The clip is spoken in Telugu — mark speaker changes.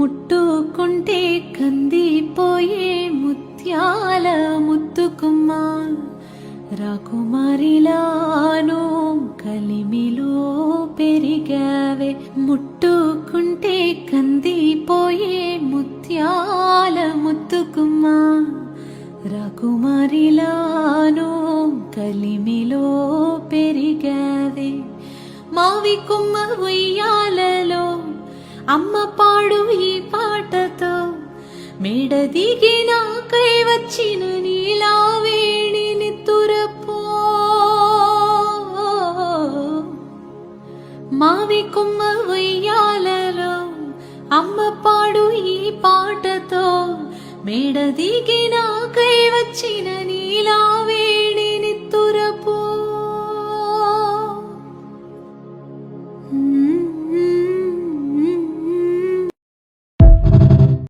Speaker 1: ముట్టుకుంటే కందిపోయే ముత్యాల ముత్తుకుమ్మ రాకుమారిలాను కలిమిలో పెరిగావే. ముట్టుకుంటే కందిపోయే ముత్యాల ముత్తుకుమ్మ రాకుమారిలాను కలిమిలో పెరిగావే. మావి కొమ్మ ఉయ్యాలలో అమ్మ పాడు ఈ పాటతో మేడ దిగి నాకై వచ్చిన నీలా వేణి నిత్తురపో. మావి కొమ్మ ఉయ్యాలలో అమ్మ పాడు ఈ పాటతో మేడ దిగి నాకై వచ్చిన నీలా వేణి